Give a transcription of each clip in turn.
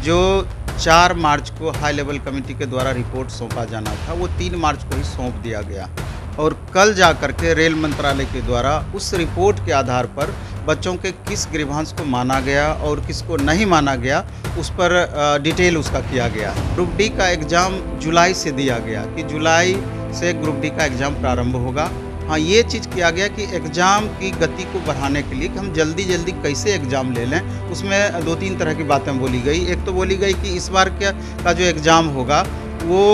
जो 4 मार्च को high level committee के द्वारा रिपोर्ट सौंपा जाना था, वो 3 मार्च को ही सौंप दिया गया और कल जा कर के रेल मंत्रालय के द्वारा उस रिपोर्ट के आधार पर बच्चों के किस ग्रीवांस को माना गया और किसको नहीं माना गया, उस पर डिटेल उसका किया गया। ग्रुप डी का एग्ज़ाम जुलाई से दिया गया कि जुलाई से ग्रुप डी का एग्ज़ाम प्रारंभ होगा। हाँ, ये चीज़ किया गया कि एग्ज़ाम की गति को बढ़ाने के लिए कि हम जल्दी जल्दी कैसे एग्ज़ाम ले लें, उसमें 2-3 तरह की बातें बोली गई। एक तो बोली गई कि इस बार का जो एग्ज़ाम होगा वो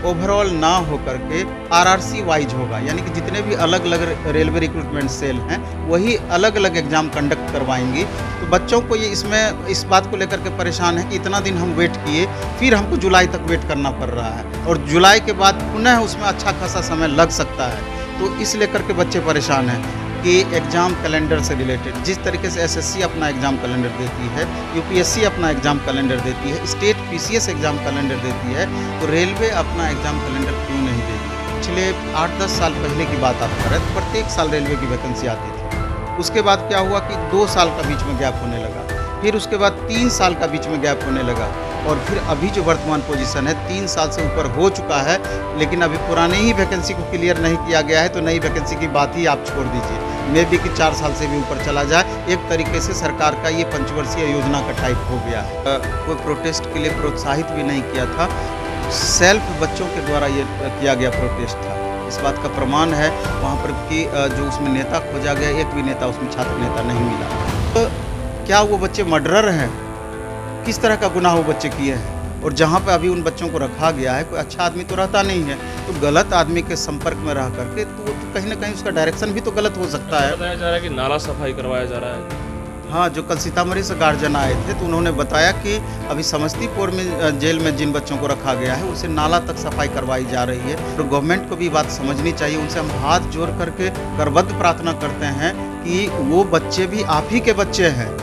ओवरऑल ना हो करके आरआरसी वाइज होगा, यानी कि जितने भी अलग अलग रेलवे रिक्रूटमेंट सेल हैं वही अलग अलग एग्ज़ाम कंडक्ट करवाएंगी। तो बच्चों को ये इसमें इस बात को लेकर के परेशान है कि इतना दिन हम वेट किए, फिर हमको जुलाई तक वेट करना पड़ रहा है और जुलाई के बाद पुनः उसमें अच्छा खासा समय लग सकता है। तो इस लेकर के बच्चे परेशान हैं कि एग्ज़ाम कैलेंडर से रिलेटेड जिस तरीके से एसएससी अपना एग्ज़ाम कैलेंडर देती है, यूपीएससी अपना एग्ज़ाम कैलेंडर देती है, स्टेट पीसीएस एग्ज़ाम कैलेंडर देती है, तो रेलवे अपना एग्ज़ाम कैलेंडर क्यों नहीं देती। पिछले 8-10 साल पहले की बात आप कर रहे हैं, प्रत्येक साल रेलवे की वैकेंसी आती थी। उसके बाद क्या हुआ कि 2 साल का बीच में गैप होने लगा, फिर उसके बाद 3 साल का बीच में गैप होने लगा और फिर अभी जो वर्तमान पोजीशन है 3 साल से ऊपर हो चुका है, लेकिन अभी पुराने ही वैकेंसी को क्लियर नहीं किया गया है। तो नई वैकेंसी की बात ही आप छोड़ दीजिए, मे बी कि 4 साल से भी ऊपर चला जाए। एक तरीके से सरकार का ये पंचवर्षीय योजना का टाइप हो गया है। कोई प्रोटेस्ट के लिए प्रोत्साहित भी नहीं किया था, सेल्फ बच्चों के द्वारा ये किया गया प्रोटेस्ट था। इस बात का प्रमाण है वहाँ पर कि जो उसमें नेता खोजा गया, एक भी नेता उसमें छात्र नेता नहीं मिला। तो क्या वो बच्चे मर्डरर हैं? किस तरह का गुनाह वो बच्चे किए हैं? और जहाँ पे अभी उन बच्चों को रखा गया है, कोई अच्छा आदमी तो रहता नहीं है, तो गलत आदमी के संपर्क में रह करके तो कहीं ना कहीं उसका डायरेक्शन भी तो गलत हो सकता है। बताया जा रहा है कि नाला सफाई करवाया जा रहा है। हाँ, जो कल सीतामढ़ी से गार्जियन आए थे तो उन्होंने बताया कि अभी समस्तीपुर में जेल में जिन बच्चों को रखा गया है उनसे नाला तक सफाई करवाई जा रही है। तो गवर्नमेंट को भी बात समझनी चाहिए। उनसे हम हाथ जोड़ करके करबद्ध प्रार्थना करते हैं कि वो बच्चे भी आप ही के बच्चे हैं,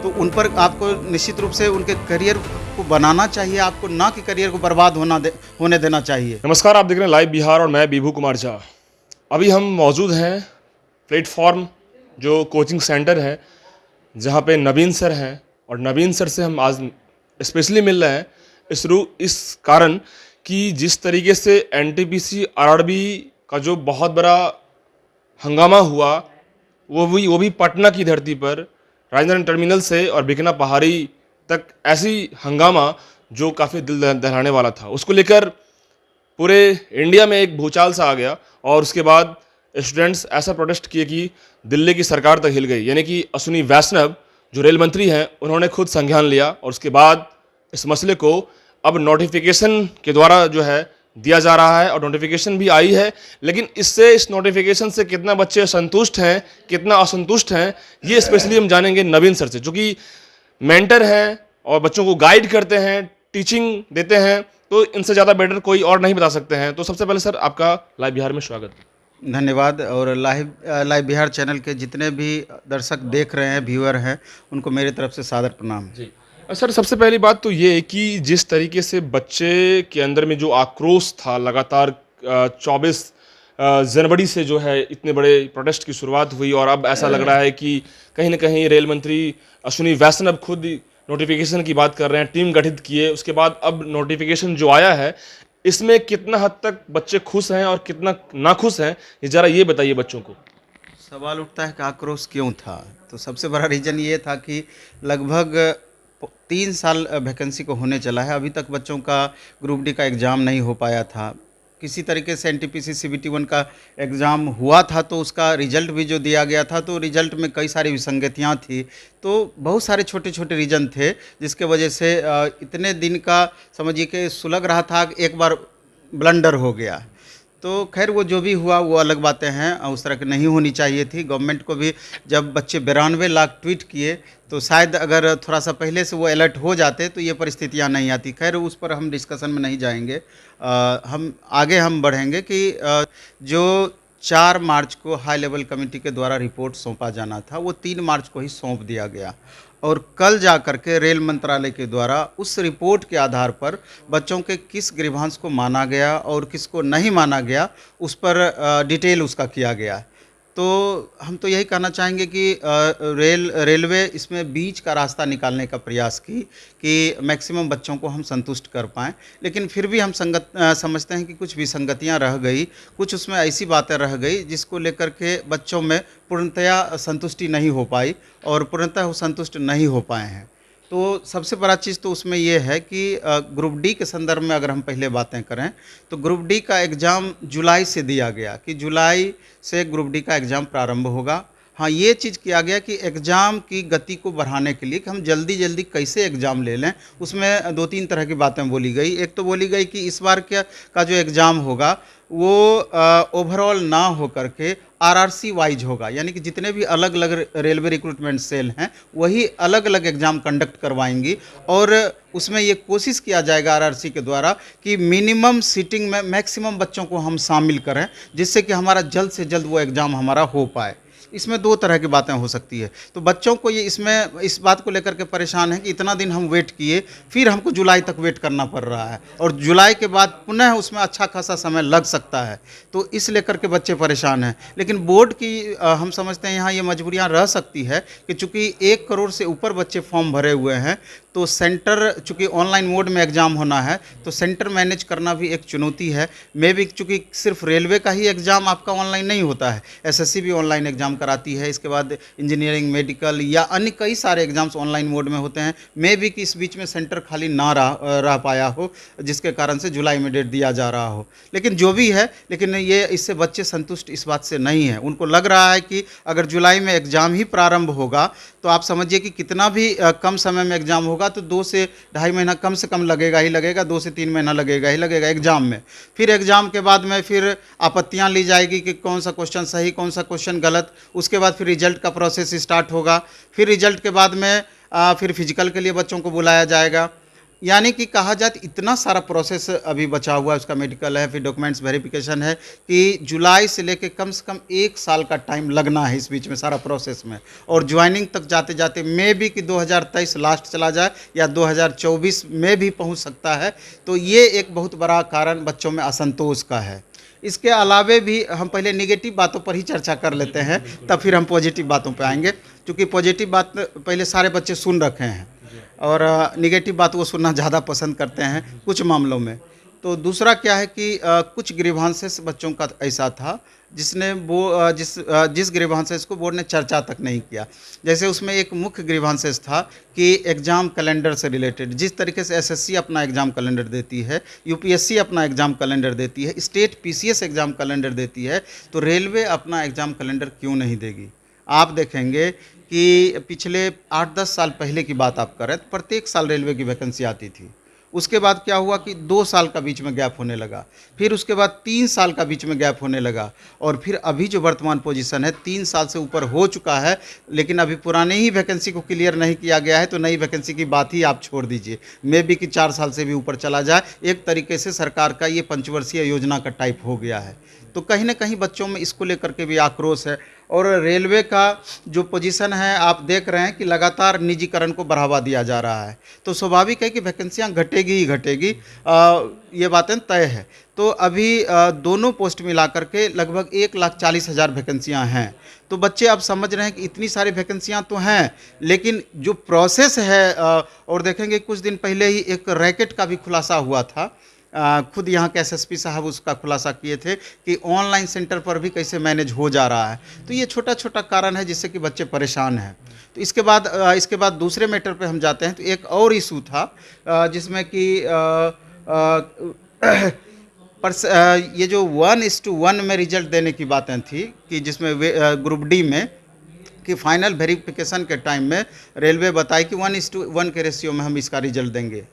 तो उन पर आपको निश्चित रूप से उनके करियर को बनाना चाहिए, आपको ना कि करियर को बर्बाद होने देना चाहिए। नमस्कार, आप देख रहे हैं लाइव बिहार और मैं विभू कुमार झा। अभी हम मौजूद हैं प्लेटफॉर्म जो कोचिंग सेंटर है जहां पे नवीन सर हैं और नवीन सर से हम आज स्पेशली मिल रहे हैं इस कारण कि जिस तरीके से एनटीपीसी आरआरबी का जो बहुत बड़ा हंगामा हुआ वो भी पटना की धरती पर राजधानी टर्मिनल से और बिकना पहाड़ी तक ऐसी हंगामा जो काफ़ी दिल दहलाने वाला था, उसको लेकर पूरे इंडिया में एक भूचाल सा आ गया और उसके बाद स्टूडेंट्स ऐसा प्रोटेस्ट किए कि दिल्ली की सरकार तक हिल गई। यानी कि अश्विनी वैष्णव जो रेल मंत्री हैं उन्होंने खुद संज्ञान लिया और उसके बाद इस मसले को अब नोटिफिकेशन के द्वारा जो है दिया जा रहा है और नोटिफिकेशन भी आई है। लेकिन इस नोटिफिकेशन से कितना बच्चे संतुष्ट हैं, कितना असंतुष्ट हैं, ये स्पेशली हम जानेंगे नवीन सर से, जो कि मेंटर हैं और बच्चों को गाइड करते हैं, टीचिंग देते हैं, तो इनसे ज़्यादा बेटर कोई और नहीं बता सकते हैं। तो सबसे पहले सर आपका लाइव बिहार में स्वागत। धन्यवाद। और लाइव बिहार चैनल के जितने भी दर्शक देख रहे हैं, व्यूअर हैं, उनको मेरी तरफ से सादर प्रणाम जी। सर, सबसे पहली बात तो ये कि जिस तरीके से बच्चे के अंदर में जो आक्रोश था लगातार 24 जनवरी से जो है इतने बड़े प्रोटेस्ट की शुरुआत हुई और अब ऐसा लग रहा है कि कहीं ना कहीं रेल मंत्री अश्विनी वैष्णव खुद नोटिफिकेशन की बात कर रहे हैं, टीम गठित किए, उसके बाद अब नोटिफिकेशन जो आया है इसमें कितना हद तक बच्चे खुश हैं और कितना नाखुश हैं, ये ज़रा ये बताइए बच्चों को। सवाल उठता है कि आक्रोश क्यों था। तो सबसे बड़ा रीज़न ये था कि लगभग 3 साल वैकेंसी को होने चला है, अभी तक बच्चों का ग्रुप डी का एग्ज़ाम नहीं हो पाया था। किसी तरीके से एनटीपीसी सीबीटी 1 का एग्ज़ाम हुआ था तो उसका रिज़ल्ट भी जो दिया गया था तो रिज़ल्ट में कई सारी विसंगतियाँ थी, तो बहुत सारे छोटे छोटे रीज़न थे जिसके वजह से इतने दिन का समझिए कि सुलग रहा था, एक बार ब्लंडर हो गया। तो खैर वो जो भी हुआ वो अलग बातें हैं, उस तरह की नहीं होनी चाहिए थी। गवर्नमेंट को भी जब बच्चे 92 लाख ट्वीट किए तो शायद अगर थोड़ा सा पहले से वो अलर्ट हो जाते तो ये परिस्थितियां नहीं आती। खैर उस पर हम डिस्कशन में नहीं जाएंगे, हम आगे बढ़ेंगे कि जो 4 मार्च को हाई लेवल कमेटी के द्वारा रिपोर्ट सौंपा जाना था वो 3 मार्च को ही सौंप दिया गया और कल जा कर के रेल मंत्रालय के द्वारा उस रिपोर्ट के आधार पर बच्चों के किस ग्रीवांस को माना गया और किसको नहीं माना गया, उस पर डिटेल उसका किया गया। तो हम तो यही कहना चाहेंगे कि रेलवे इसमें बीच का रास्ता निकालने का प्रयास की कि मैक्सिमम बच्चों को हम संतुष्ट कर पाएँ। लेकिन फिर भी हम समझते हैं कि कुछ विसंगतियाँ रह गई, कुछ उसमें ऐसी बातें रह गई जिसको लेकर के बच्चों में पूर्णतया संतुष्टि नहीं हो पाई और पूर्णतः वो संतुष्ट नहीं हो पाए हैं। तो सबसे बड़ा चीज़ तो उसमें ये है कि ग्रुप डी के संदर्भ में अगर हम पहले बातें करें तो ग्रुप डी का एग्ज़ाम जुलाई से दिया गया कि जुलाई से ग्रुप डी का एग्ज़ाम प्रारंभ होगा। हाँ, ये चीज़ किया गया कि एग्ज़ाम की गति को बढ़ाने के लिए कि हम जल्दी-जल्दी कैसे एग्ज़ाम ले लें, उसमें 2-3 तरह की बातें बोली गई। एक तो बोली गई कि इस बार का जो एग्ज़ाम होगा वो ओवरऑल ना हो करके आरआरसी वाइज होगा, यानी कि जितने भी अलग-अलग रेलवे रिक्रूटमेंट सेल हैं वही अलग-अलग एग्ज़ाम कंडक्ट करवाएंगी और उसमें ये कोशिश किया जाएगा आरआरसी के द्वारा कि मिनिमम सीटिंग में मैक्सिमम बच्चों को हम शामिल करें, जिससे कि हमारा जल्द से जल्द वो एग्ज़ाम हमारा हो पाए। इसमें 2 तरह की बातें हो सकती है। तो बच्चों को ये इसमें इस बात को लेकर के परेशान है कि इतना दिन हम वेट किए, फिर हमको जुलाई तक वेट करना पड़ रहा है और जुलाई के बाद पुनः उसमें अच्छा खासा समय लग सकता है। तो इस लेकर के बच्चे परेशान हैं। लेकिन बोर्ड की हम समझते हैं यहाँ ये मजबूरियाँ रह सकती है कि चूँकि 1 करोड़ से ऊपर बच्चे फॉर्म भरे हुए हैं, तो सेंटर चूँकि ऑनलाइन मोड में एग्ज़ाम होना है, तो सेंटर मैनेज करना भी एक चुनौती है। मे भी चूँकि सिर्फ रेलवे का ही एग्ज़ाम आपका ऑनलाइन नहीं होता है, एसएससी भी ऑनलाइन एग्ज़ाम कराती है, इसके बाद इंजीनियरिंग, मेडिकल या अन्य कई सारे एग्ज़ाम्स ऑनलाइन मोड में होते हैं। मे भी कि इस बीच में सेंटर खाली ना रह पाया हो, जिसके कारण से जुलाई में डेट दिया जा रहा हो। लेकिन जो भी है, लेकिन ये इससे बच्चे संतुष्ट इस बात से नहीं हैं। उनको लग रहा है कि अगर जुलाई में एग्ज़ाम ही प्रारंभ होगा तो आप समझिए कि कितना भी कम समय में एग्ज़ाम होगा तो 2 से ढाई महीना कम से कम लगेगा ही लगेगा, 2 से 3 महीना लगेगा ही लगेगा एग्ज़ाम में। फिर एग्ज़ाम के बाद में फिर आपत्तियाँ ली जाएगी कि कौन सा क्वेश्चन सही, कौन सा क्वेश्चन गलत। उसके बाद फिर रिजल्ट का प्रोसेस स्टार्ट होगा। फिर रिजल्ट के बाद में फिर फिजिकल के लिए बच्चों को बुलाया जाएगा। यानी कि कहा जाए तो इतना सारा प्रोसेस अभी बचा हुआ है, उसका मेडिकल है, फिर डॉक्यूमेंट्स वेरिफिकेशन है कि जुलाई से लेके कम से कम 1 साल का टाइम लगना है इस बीच में सारा प्रोसेस में। और ज्वाइनिंग तक जाते जाते मे भी कि 2023 लास्ट चला जाए या 2024 में भी पहुंच सकता है। तो ये एक बहुत बड़ा कारण बच्चों में असंतोष का है। इसके अलावे भी हम पहले नेगेटिव बातों पर ही चर्चा कर लेते हैं, तब फिर हम पॉजिटिव बातों पे आएंगे, क्योंकि पॉजिटिव बात पहले सारे बच्चे सुन रखे हैं और नेगेटिव बात वो सुनना ज़्यादा पसंद करते हैं कुछ मामलों में। तो दूसरा क्या है कि कुछ ग्रीवांसेस बच्चों का ऐसा था जिसने जिस ग्रीवांसेस को बोर्ड ने चर्चा तक नहीं किया। जैसे उसमें एक मुख्य ग्रीवांसेस था कि एग्ज़ाम कैलेंडर से रिलेटेड, जिस तरीके से एसएससी अपना एग्ज़ाम कैलेंडर देती है, यूपीएससी अपना एग्ज़ाम कैलेंडर देती है, स्टेट पीसीएस एग्ज़ाम कैलेंडर देती है, तो रेलवे अपना एग्ज़ाम कैलेंडर क्यों नहीं देगी। आप देखेंगे कि पिछले 8-10 साल पहले की बात आप करें तो प्रत्येक साल रेलवे की वैकेंसी आती थी। उसके बाद क्या हुआ कि 2 साल का बीच में गैप होने लगा, फिर उसके बाद 3 साल का बीच में गैप होने लगा और फिर अभी जो वर्तमान पोजीशन है 3 साल से ऊपर हो चुका है, लेकिन अभी पुराने ही वैकेंसी को क्लियर नहीं किया गया है। तो नई वैकेंसी की बात ही आप छोड़ दीजिए, मे बी कि 4 साल से भी ऊपर चला जाए। एक तरीके से सरकार का ये पंचवर्षीय योजना का टाइप हो गया है। तो कहीं ना कहीं बच्चों में इसको लेकर के भी आक्रोश है। और रेलवे का जो पोजीशन है आप देख रहे हैं कि लगातार निजीकरण को बढ़ावा दिया जा रहा है, तो स्वाभाविक है कि वैकेंसियाँ घटेगी ही घटेगी, ये बातें तय है। तो अभी दोनों पोस्ट मिला करके लगभग 1,40,000 वैकेंसियाँ हैं। तो बच्चे अब समझ रहे हैं कि इतनी सारी वैकेंसियाँ तो हैं, लेकिन जो प्रोसेस है और देखेंगे कुछ दिन पहले ही एक रैकेट का भी खुलासा हुआ था। खुद यहाँ के एसएसपी साहब उसका खुलासा किए थे कि ऑनलाइन सेंटर पर भी कैसे मैनेज हो जा रहा है। तो ये छोटा छोटा कारण है जिससे कि बच्चे परेशान हैं। तो इसके बाद दूसरे मैटर पे हम जाते हैं। तो एक और इशू था जिसमें कि ये जो 1:1 में रिजल्ट देने की बातें थी कि जिसमें ग्रुप डी में कि फाइनल वेरिफिकेशन के टाइम में रेलवे बताए कि 1:1 के रेशियो में हम इसका रिजल्ट देंगे।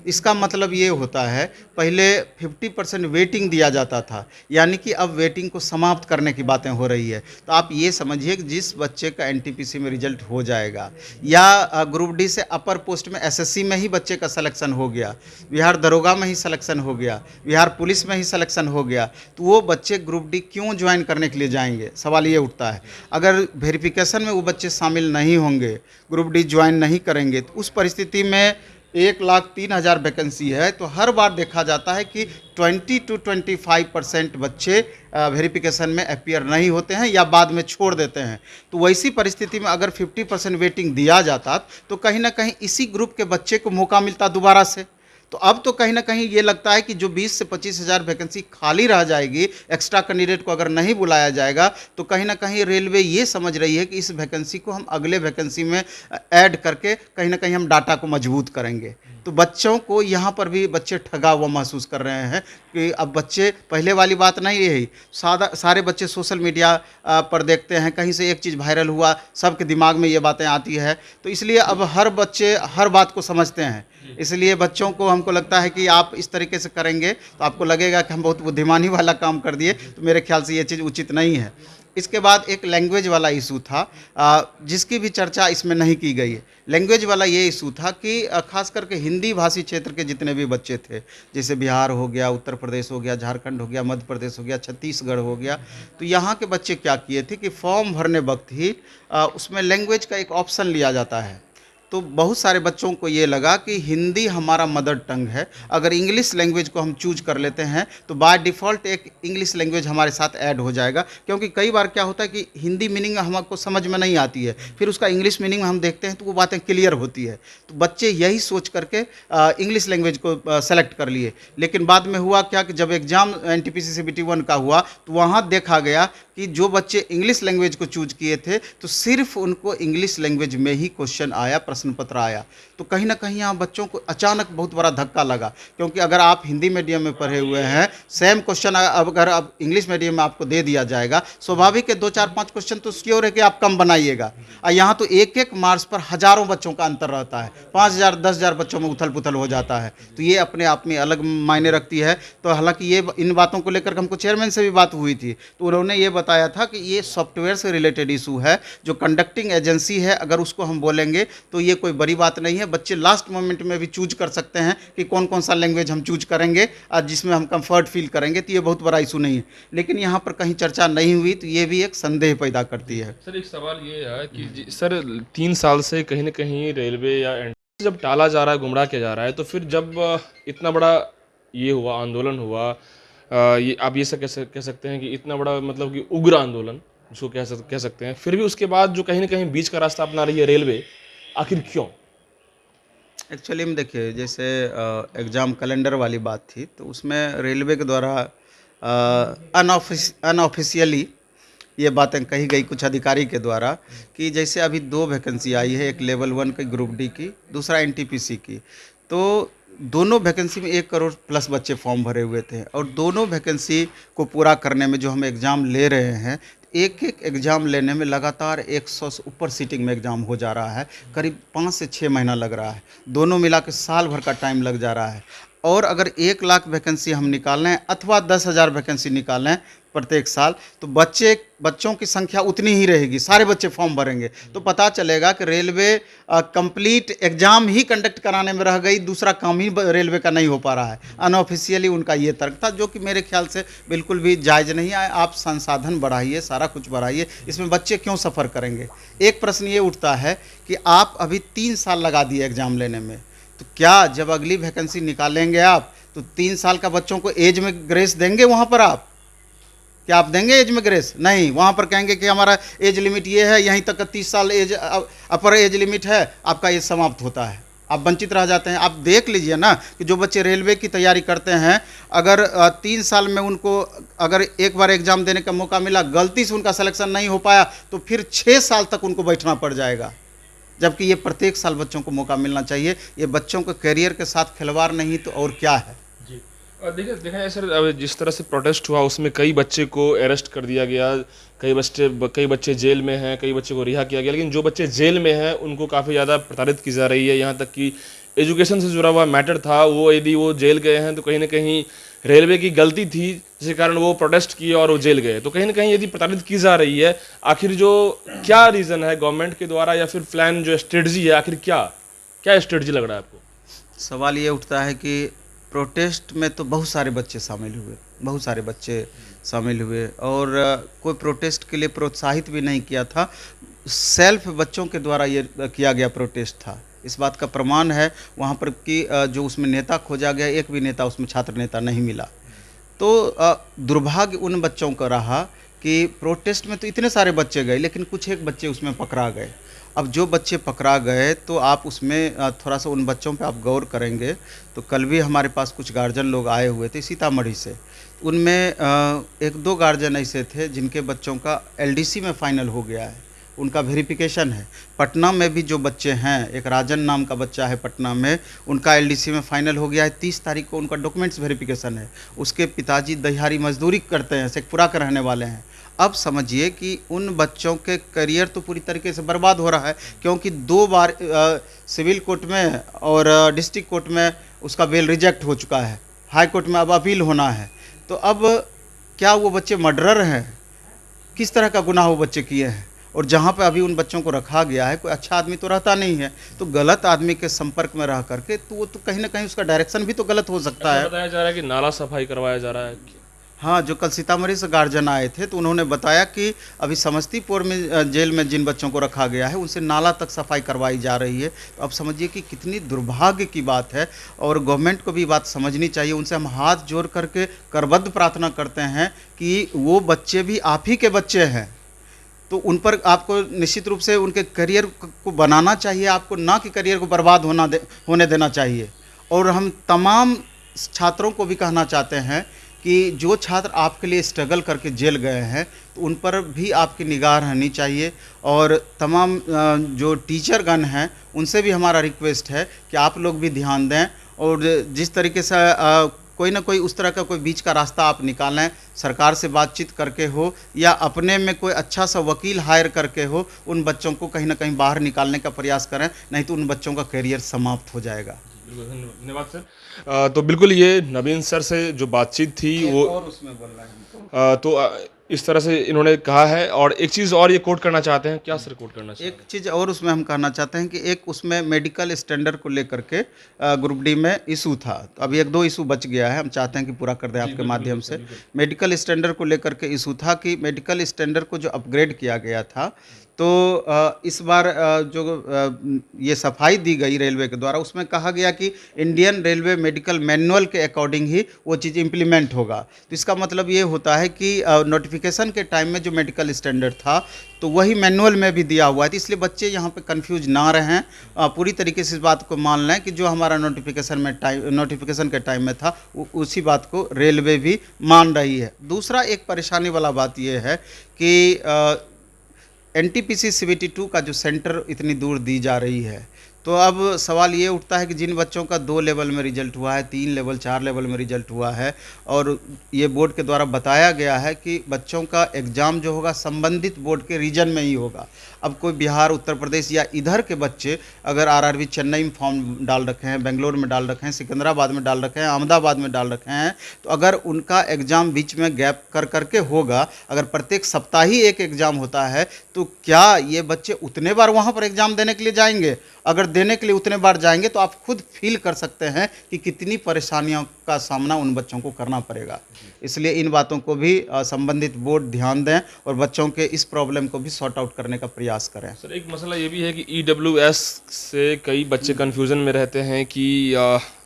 इसका मतलब ये होता है पहले 50% वेटिंग दिया जाता था, यानी कि अब वेटिंग को समाप्त करने की बातें हो रही है। तो आप ये समझिए कि जिस बच्चे का एनटीपीसी में रिजल्ट हो जाएगा या ग्रुप डी से अपर पोस्ट में एसएससी में ही बच्चे का सिलेक्शन हो गया, बिहार दरोगा में ही सिलेक्शन हो गया, बिहार पुलिस में ही सिलेक्शन हो गया, तो वो बच्चे ग्रुप डी क्यों ज्वाइन करने के लिए जाएंगे, सवाल ये उठता है। अगर वेरिफिकेशन में वो बच्चे शामिल नहीं होंगे, ग्रुप डी ज्वाइन नहीं करेंगे, तो उस परिस्थिति में 1,03,000 वैकेंसी है, तो हर बार देखा जाता है कि 20 to 25% बच्चे वेरिफिकेशन में अपीयर नहीं होते हैं या बाद में छोड़ देते हैं। तो वैसी परिस्थिति में अगर 50% वेटिंग दिया जाता तो कहीं ना कहीं इसी ग्रुप के बच्चे को मौका मिलता दोबारा से। तो अब तो कहीं ना कहीं ये लगता है कि जो 20 से 25,000 वैकेंसी खाली रह जाएगी, एक्स्ट्रा कैंडिडेट को अगर नहीं बुलाया जाएगा, तो कहीं ना कहीं रेलवे ये समझ रही है कि इस वैकेंसी को हम अगले वैकेंसी में ऐड करके कहीं ना कहीं हम डाटा को मजबूत करेंगे। तो बच्चों को यहाँ पर भी बच्चे ठगा हुआ महसूस कर रहे हैं कि अब बच्चे, पहले वाली बात नहीं रही, सारे बच्चे सोशल मीडिया पर देखते हैं, कहीं से एक चीज़ वायरल हुआ सबके दिमाग में ये बातें आती है, तो इसलिए अब हर बच्चे हर बात को समझते हैं। इसलिए बच्चों को, हमको लगता है कि आप इस तरीके से करेंगे तो आपको लगेगा कि हम बहुत बुद्धिमानी वाला काम कर दिए, तो मेरे ख्याल से ये चीज़ उचित नहीं है। इसके बाद एक लैंग्वेज वाला इशू था, जिसकी भी चर्चा इसमें नहीं की गई है। लैंग्वेज वाला ये इशू था कि खास करके हिंदी भाषी क्षेत्र के जितने भी बच्चे थे, जैसे बिहार हो गया, उत्तर प्रदेश हो गया, झारखंड हो गया, मध्य प्रदेश हो गया, छत्तीसगढ़ हो गया, तो यहाँ के बच्चे क्या किए थे कि फॉर्म भरने वक्त ही उसमें लैंग्वेज का एक ऑप्शन लिया जाता है। तो बहुत सारे बच्चों को ये लगा कि हिंदी हमारा मदर टंग है, अगर इंग्लिश लैंग्वेज को हम चूज कर लेते हैं तो बाय डिफ़ॉल्ट एक इंग्लिश लैंग्वेज हमारे साथ ऐड हो जाएगा। क्योंकि कई बार क्या होता है कि हिंदी मीनिंग हमको समझ में नहीं आती है, फिर उसका इंग्लिश मीनिंग हम देखते हैं तो वो बातें क्लियर होती है। तो बच्चे यही सोच करके इंग्लिश लैंग्वेज को सेलेक्ट कर लिए। लेकिन बाद में हुआ क्या कि जब एग्ज़ाम NTPC CBT 1 का हुआ तो वहाँ देखा गया कि जो बच्चे इंग्लिश लैंग्वेज को चूज किए थे तो सिर्फ उनको इंग्लिश लैंग्वेज में ही क्वेश्चन आया, प्रश्न पत्र आया। तो कहीं ना कहीं यहाँ बच्चों को अचानक बहुत बड़ा धक्का लगा, क्योंकि अगर आप हिंदी मीडियम में पढ़े हुए हैं, सेम क्वेश्चन अगर अब इंग्लिश मीडियम में आपको दे दिया जाएगा, स्वाभाविक है 2, 4, 5 क्वेश्चन तो श्योर है कि आप कम बनाइएगा। और यहाँ तो एक एक मार्क्स पर हज़ारों बच्चों का अंतर रहता है, 5,000 10,000 बच्चों में उथल पुथल हो जाता है। तो ये अपने आप में अलग मायने रखती है। तो हालांकि ये इन बातों को लेकर हमको चेयरमैन से भी बात हुई थी, तो उन्होंने ये बताया था कि ये सॉफ्टवेयर से रिलेटेड इशू है, जो कंडक्टिंग एजेंसी है अगर उसको हम बोलेंगे तो ये कोई बड़ी बात नहीं है। बच्चे लास्ट मोमेंट में भी चूज कर सकते हैं कि कौन कौन सा लैंग्वेज हम चूज करेंगे और जिसमें हम कंफर्ट फील करेंगे, तो ये बहुत बड़ा इशू नहीं है। लेकिन यहाँ पर कहीं चर्चा नहीं हुई, तो ये भी एक संदेह पैदा करती है। सर एक सवाल ये है कि सर 3 साल से कहीं ना कहीं रेलवे या जब टाला जा रहा है, गुमराह किया जा रहा है, तो फिर जब इतना बड़ा ये हुआ, आंदोलन हुआ, ये आप ये सब कह सकते हैं कि इतना बड़ा मतलब कि उग्र आंदोलन जिसको कह सकते हैं, फिर भी उसके बाद जो कहीं ना कहीं बीच का रास्ता अपना रही है रेलवे, आखिर क्यों? एक्चुअली में देखिए, जैसे एग्ज़ाम कैलेंडर वाली बात थी, तो उसमें रेलवे के द्वारा अनऑफिशियली ये बातें कही गई कुछ अधिकारी के द्वारा कि जैसे अभी 2 वैकेंसी आई है, एक लेवल 1 की ग्रुप डी की, दूसरा NTPC की। तो दोनों वैकेंसी में 1 करोड़ प्लस बच्चे फॉर्म भरे हुए थे, और दोनों वैकेंसी को पूरा करने में जो हम एग्ज़ाम ले रहे हैं, एक एक एग्ज़ाम लेने में लगातार 100 से ऊपर सीटिंग में एग्ज़ाम हो जा रहा है, करीब 5 से 6 महीना लग रहा है, दोनों मिला के साल भर का टाइम लग जा रहा है। और अगर 1 लाख वैकेंसी हम निकालें अथवा 10,000 वैकेंसी निकालें प्रत्येक साल, तो बच्चों की संख्या उतनी ही रहेगी, सारे बच्चे फॉर्म भरेंगे। तो पता चलेगा कि रेलवे कंप्लीट एग्ज़ाम ही कंडक्ट कराने में रह गई, दूसरा काम ही रेलवे का नहीं हो पा रहा है। अनऑफिशियली उनका ये तर्क था, जो कि मेरे ख्याल से बिल्कुल भी जायज़ नहीं है। आप संसाधन बढ़ाइए, सारा कुछ बढ़ाइए, इसमें बच्चे क्यों सफ़र करेंगे? एक प्रश्न ये उठता है कि आप अभी 3 साल लगा दिए एग्ज़ाम लेने में, तो क्या जब अगली वैकेंसी निकालेंगे आप, तो 3 साल का बच्चों को एज में ग्रेस देंगे? वहाँ पर आप क्या आप देंगे एज में ग्रेस? नहीं, वहाँ पर कहेंगे कि हमारा एज लिमिट ये है, यहीं तक 30 साल एज अपर एज लिमिट है, आपका एज समाप्त होता है, आप वंचित रह जाते हैं। आप देख लीजिए ना कि जो बच्चे रेलवे की तैयारी करते हैं, अगर 3 साल में उनको अगर एक बार एग्ज़ाम देने का मौका मिला, गलती से उनका सिलेक्शन नहीं हो पाया, तो फिर 6 साल तक उनको बैठना पड़ जाएगा। जबकि ये प्रत्येक साल बच्चों को मौका मिलना चाहिए। ये बच्चों के करियर के साथ खिलवाड़ नहीं तो और क्या है। जी, देखा जाए सर, अब जिस तरह से प्रोटेस्ट हुआ उसमें कई बच्चे को अरेस्ट कर दिया गया, कई बच्चे जेल में हैं, कई बच्चे को रिहा किया गया, लेकिन जो बच्चे जेल में हैं उनको काफ़ी ज़्यादा प्रताड़ित की जा रही है। यहाँ तक कि एजुकेशन से जुड़ा हुआ मैटर था, वो यदि वो जेल गए हैं तो कहीं ना कहीं रेलवे की गलती थी, जिसके कारण वो प्रोटेस्ट किए और वो जेल गए। तो कहीं ना कहीं यदि प्रताड़ित की जा रही है, आखिर जो क्या रीज़न है गवर्नमेंट के द्वारा या फिर प्लान जो स्ट्रेटजी है, आखिर क्या स्ट्रेटजी लग रहा है आपको? सवाल ये उठता है कि प्रोटेस्ट में तो बहुत सारे बच्चे शामिल हुए और कोई प्रोटेस्ट के लिए प्रोत्साहित भी नहीं किया था, सेल्फ बच्चों के द्वारा ये किया गया प्रोटेस्ट था। इस बात का प्रमाण है वहाँ पर कि जो उसमें नेता खोजा गया, एक भी नेता उसमें छात्र नेता नहीं मिला। तो दुर्भाग्य उन बच्चों का रहा कि प्रोटेस्ट में तो इतने सारे बच्चे गए, लेकिन कुछ एक बच्चे उसमें पकड़ा गए। अब जो बच्चे पकड़ा गए तो आप उसमें थोड़ा-सा उन बच्चों पे आप गौर करेंगे, तो कल भी हमारे पास कुछ गार्जियन लोग आए हुए थे सीतामढ़ी से। उनमें 1-2 गार्जियन ऐसे थे जिनके बच्चों का एलडीसी में फ़ाइनल हो गया है, उनका वेरिफ़िकेशन है। पटना में भी जो बच्चे हैं, एक राजन नाम का बच्चा है पटना में, उनका एलडीसी में फ़ाइनल हो गया है, 30 तारीख को उनका डॉक्यूमेंट्स वेरिफ़िकेशन है। उसके पिताजी दिहाड़ी मज़दूरी करते हैं, शेखपुरा के रहने वाले हैं। अब समझिए कि उन बच्चों के करियर तो पूरी तरीके से बर्बाद हो रहा है, क्योंकि 2 बार सिविल कोर्ट में और डिस्ट्रिक्ट कोर्ट में उसका बेल रिजेक्ट हो चुका है, हाई कोर्ट में अब अपील होना है। तो अब क्या वो बच्चे मर्डरर हैं? किस तरह का गुनाह वो बच्चे किए हैं? और जहाँ पे अभी उन बच्चों को रखा गया है, कोई अच्छा आदमी तो रहता नहीं है, तो गलत आदमी के संपर्क में रह करके तो वो तो कहीं न कहीं उसका डायरेक्शन भी तो गलत हो सकता है। बताया जा रहा है कि नाला सफाई करवाया जा रहा है। हाँ, जो कल सीतामढ़ी से गार्जियन आए थे, तो उन्होंने बताया कि अभी समस्तीपुर में जेल में जिन बच्चों को रखा गया है, उनसे नाला तक सफाई करवाई जा रही है। तो अब समझिए कि कितनी दुर्भाग्य की बात है, और गवर्नमेंट को भी बात समझनी चाहिए। उनसे हम हाथ जोड़ करके करबद्ध प्रार्थना करते हैं कि वो बच्चे भी आप ही के बच्चे हैं, तो उन पर आपको निश्चित रूप से उनके करियर को बनाना चाहिए, आपको ना कि करियर को बर्बाद होने देना चाहिए। और हम तमाम छात्रों को भी कहना चाहते हैं कि जो छात्र आपके लिए स्ट्रगल करके जेल गए हैं, तो उन पर भी आपकी निगाह रहनी चाहिए। और तमाम जो टीचरगण हैं, उनसे भी हमारा रिक्वेस्ट है कि आप लोग भी ध्यान दें, और जिस तरीके से कोई ना कोई उस तरह का कोई बीच का रास्ता आप निकालें, सरकार से बातचीत करके हो या अपने में कोई अच्छा सा वकील हायर करके हो, उन बच्चों को कहीं ना कहीं बाहर निकालने का प्रयास करें, नहीं तो उन बच्चों का करियर समाप्त हो जाएगा। बिल्कुल, धन्यवाद सर। तो बिल्कुल ये नवीन सर से जो बातचीत थी वो और उसमें बोलना है हमको। इस तरह से इन्होंने कहा है। और एक चीज़ और ये कोट करना चाहते हैं, क्या सर कोट करना चाहते हैं? एक चीज़ और उसमें हम कहना चाहते हैं कि एक उसमें मेडिकल स्टैंडर्ड को लेकर के ग्रुप डी में इशू था, तो अभी 1-2 इशू बच गया है, हम चाहते हैं कि पूरा कर दें आपके माध्यम से। मेडिकल स्टैंडर्ड को लेकर के इशू था कि मेडिकल स्टैंडर्ड को जो अपग्रेड किया गया था, तो इस बार ये सफाई दी गई रेलवे के द्वारा, उसमें कहा गया कि इंडियन रेलवे मेडिकल मैनुअल के अकॉर्डिंग ही वो चीज़ इम्प्लीमेंट होगा। तो इसका मतलब ये होता है कि नोटिफिकेशन के टाइम में जो मेडिकल स्टैंडर्ड था, तो वही मैनुअल में भी दिया हुआ है। तो इसलिए बच्चे यहाँ पे कंफ्यूज ना रहें, पूरी तरीके से इस बात को मान लें कि जो हमारा नोटिफिकेशन के टाइम में था, उसी बात को रेलवे भी मान रही है। दूसरा एक परेशानी वाला बात ये है कि एनटीपीसी सीबीटी 2 का जो सेंटर इतनी दूर दी जा रही है, तो अब सवाल ये उठता है कि जिन बच्चों का 2 लेवल में रिजल्ट हुआ है, 3 लेवल 4 लेवल में रिजल्ट हुआ है, और ये बोर्ड के द्वारा बताया गया है कि बच्चों का एग्ज़ाम जो होगा संबंधित बोर्ड के रीजन में ही होगा। अब कोई बिहार, उत्तर प्रदेश या इधर के बच्चे अगर आरआरबी चेन्नई में फॉर्म डाल रखे हैं, बेंगलोर में डाल रखे हैं, सिकंदराबाद में डाल रखे हैं, अहमदाबाद में डाल रखे हैं, तो अगर उनका एग्ज़ाम बीच में गैप कर करके होगा, अगर प्रत्येक सप्ताह ही एक एग्ज़ाम होता है, तो क्या ये बच्चे उतने बार वहाँ पर एग्ज़ाम देने के लिए जाएंगे? अगर देने के लिए उतने बार जाएंगे तो आप खुद फील कर सकते हैं कि कितनी परेशानियों का सामना उन बच्चों को करना पड़ेगा। इसलिए इन बातों को भी संबंधित बोर्ड ध्यान दें और बच्चों के इस प्रॉब्लम को भी सॉर्ट आउट करने का प्रयास करें। सर एक मसला ये भी है कि ईडब्ल्यूएस से कई बच्चे कन्फ्यूज़न में रहते हैं कि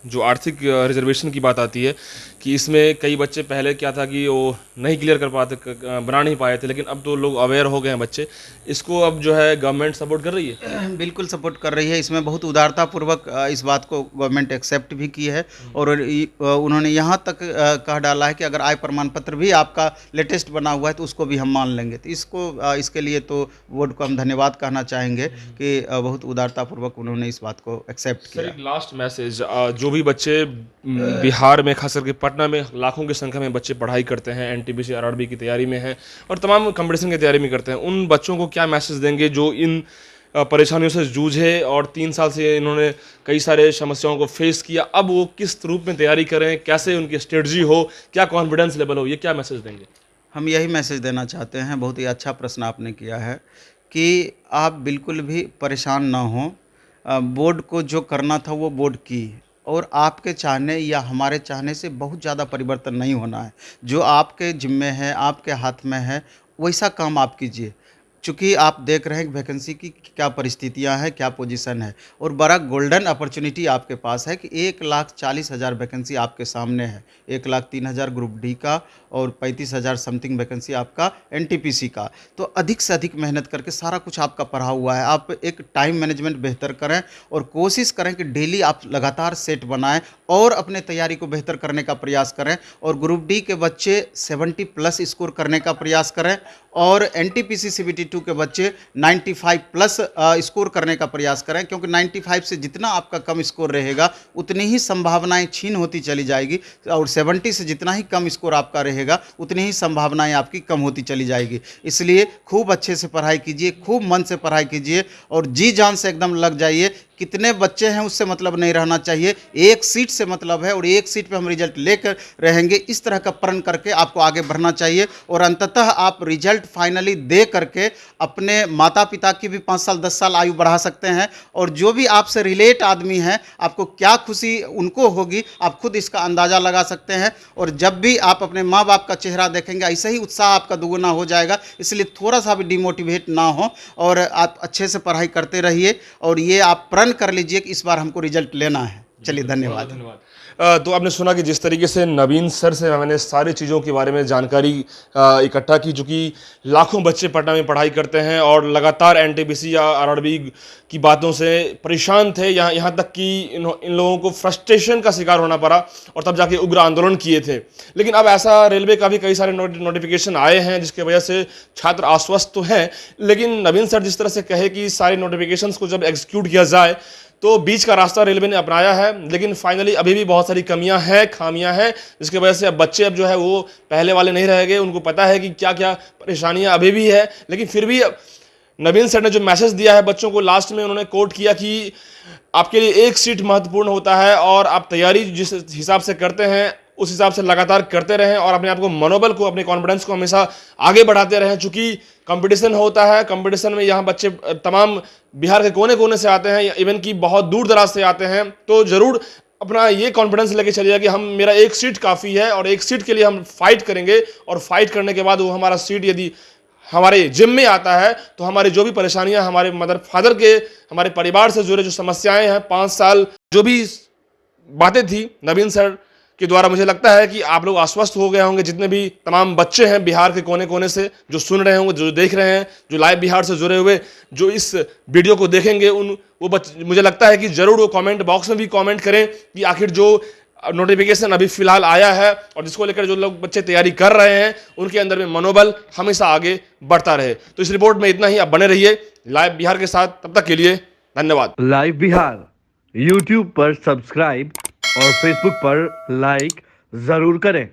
जो आर्थिक रिजर्वेशन की बात आती है कि इसमें कई बच्चे पहले क्या था कि वो नहीं क्लियर कर पाते, बना नहीं पाए थे, लेकिन अब तो लोग अवेयर हो गए हैं बच्चे, इसको अब जो है गवर्नमेंट सपोर्ट कर रही है। बिल्कुल सपोर्ट कर रही है, इसमें बहुत उदारतापूर्वक इस बात को गवर्नमेंट एक्सेप्ट भी की है, और उन्होंने यहाँ तक कह डाला है कि अगर आय प्रमाण पत्र भी आपका लेटेस्ट बना हुआ है तो उसको भी हम मान लेंगे। तो इसके लिए तो बोर्ड को हम धन्यवाद कहना चाहेंगे कि बहुत उदारतापूर्वक उन्होंने इस बात को एक्सेप्ट सर किया। एक लास्ट मैसेज, जो भी बच्चे बिहार में खास करके पटना में लाखों की संख्या में बच्चे पढ़ाई करते हैं, एनटीपीसी आरआरबी की तैयारी में हैं और तमाम कंपटीशन की तैयारी में करते हैं, उन बच्चों को क्या मैसेज देंगे जो इन परेशानियों से जूझे और 3 साल से इन्होंने कई सारे समस्याओं को फेस किया, अब वो किस रूप में तैयारी करें, कैसे उनकी स्ट्रेटजी हो, क्या कॉन्फिडेंस लेवल हो, ये क्या मैसेज देंगे? हम यही मैसेज देना चाहते हैं, बहुत ही अच्छा प्रश्न आपने किया है, कि आप बिल्कुल भी परेशान ना हों। बोर्ड को जो करना था वो बोर्ड की, और आपके चाहने या हमारे चाहने से बहुत ज़्यादा परिवर्तन नहीं होना है। जो आपके जिम्मे है, आपके हाथ में है, वैसा काम आप कीजिए। चूँकि आप देख रहे हैं कि वैकेंसी की क्या परिस्थितियाँ हैं, क्या पोजीशन है और बड़ा गोल्डन अपॉर्चुनिटी आपके पास है कि 1,40,000 वैकेंसी आपके सामने है। 1,03,000 ग्रुप डी का और 35,000 समथिंग वैकेंसी आपका एनटीपीसी का। तो अधिक से अधिक मेहनत करके सारा कुछ आपका पढ़ा हुआ है। आप एक टाइम मैनेजमेंट बेहतर करें और कोशिश करें कि डेली आप लगातार सेट बनाएँ और अपने तैयारी को बेहतर करने का प्रयास करें और ग्रुप डी के बच्चे 70 प्लस स्कोर करने का प्रयास करें और एनटीपीसी सीबीटी 2 के बच्चे 95 प्लस स्कोर करने का प्रयास करें, क्योंकि 95 से जितना आपका कम स्कोर रहेगा उतनी ही संभावनाएं छीन होती चली जाएगी और 70 से जितना ही कम स्कोर आपका रहेगा उतनी ही संभावनाएं आपकी कम होती चली जाएगी। इसलिए खूब अच्छे से पढ़ाई कीजिए, खूब मन से पढ़ाई कीजिए और जी जान से एकदम लग जाइए। कितने बच्चे हैं उससे मतलब नहीं रहना चाहिए, एक सीट से मतलब है और एक सीट पे हम रिजल्ट लेकर रहेंगे। इस तरह का प्रण करके आपको आगे बढ़ना चाहिए और अंततः आप रिजल्ट फाइनली दे करके अपने माता पिता की भी 5 साल 10 साल आयु बढ़ा सकते हैं और जो भी आपसे रिलेट आदमी हैं आपको क्या खुशी उनको होगी आप खुद इसका अंदाज़ा लगा सकते हैं। और जब भी आप अपने माँ बाप का चेहरा देखेंगे ऐसे ही उत्साह आपका दुगुना हो जाएगा। इसलिए थोड़ा सा भी डिमोटिवेट ना हो और आप अच्छे से पढ़ाई करते रहिए और ये आप प्रण कर लीजिए कि इस बार हमको रिजल्ट लेना है। चलिए धन्यवाद। तो आपने सुना कि जिस तरीके से नवीन सर से मैंने सारी चीज़ों के बारे में जानकारी इकट्ठा की, जो कि लाखों बच्चे पटना में पढ़ाई करते हैं और लगातार एनटीपीसी या आरआरबी की बातों से परेशान थे, यहाँ तक कि इन लोगों को फ्रस्ट्रेशन का शिकार होना पड़ा और तब जाके उग्र आंदोलन किए थे। लेकिन अब ऐसा रेलवे का भी कई सारे नोटिफिकेशन आए हैं जिसकी वजह से छात्र आश्वस्त तो हैं, लेकिन नवीन सर जिस तरह से कहे कि सारे नोटिफिकेशंस को जब एग्जीक्यूट किया जाए तो बीच का रास्ता रेलवे ने अपनाया है, लेकिन फाइनली अभी भी बहुत सारी कमियां हैं, खामियां हैं, जिसकी वजह से अब बच्चे अब जो है वो पहले वाले नहीं रह गए। उनको पता है कि क्या क्या परेशानियां अभी भी है, लेकिन फिर भी नवीन सर ने जो मैसेज दिया है बच्चों को, लास्ट में उन्होंने कोट किया कि आपके लिए एक सीट महत्वपूर्ण होता है और आप तैयारी जिस हिसाब से करते हैं उस हिसाब से लगातार करते रहें और अपने आप को मनोबल को, अपने कॉन्फिडेंस को हमेशा आगे बढ़ाते रहें। चूंकि कंपटीशन होता है, कंपटीशन में यहाँ बच्चे तमाम बिहार के कोने कोने से आते हैं, इवन की बहुत दूर दराज से आते हैं, तो ज़रूर अपना ये कॉन्फिडेंस लेके चलिए कि हम मेरा एक सीट काफ़ी है और एक सीट के लिए हम फाइट करेंगे और फाइट करने के बाद वो हमारा सीट यदि हमारे जिम में आता है तो हमारी जो भी परेशानियां, हमारे मदर फादर के, हमारे परिवार से जुड़े जो समस्याएं हैं, 5 साल जो भी बातें थी नवीन सर के द्वारा, मुझे लगता है कि आप लोग आश्वस्त हो गए होंगे। जितने भी तमाम बच्चे हैं बिहार के कोने कोने से जो सुन रहे होंगे, जो देख रहे हैं, जो लाइव बिहार से जुड़े हुए, जो इस वीडियो को देखेंगे, वो बच्चे, मुझे लगता है कि जरूर वो कमेंट बॉक्स में भी कमेंट करें कि आखिर जो नोटिफिकेशन अभी फिलहाल आया है और जिसको लेकर जो लोग बच्चे तैयारी कर रहे हैं उनके अंदर में मनोबल हमेशा आगे बढ़ता रहे। तो इस रिपोर्ट में इतना ही। आप बने रहिए लाइव बिहार के साथ, तब तक के लिए धन्यवाद। लाइव बिहार यूट्यूब पर सब्सक्राइब और फेसबुक पर लाइक जरूर करें।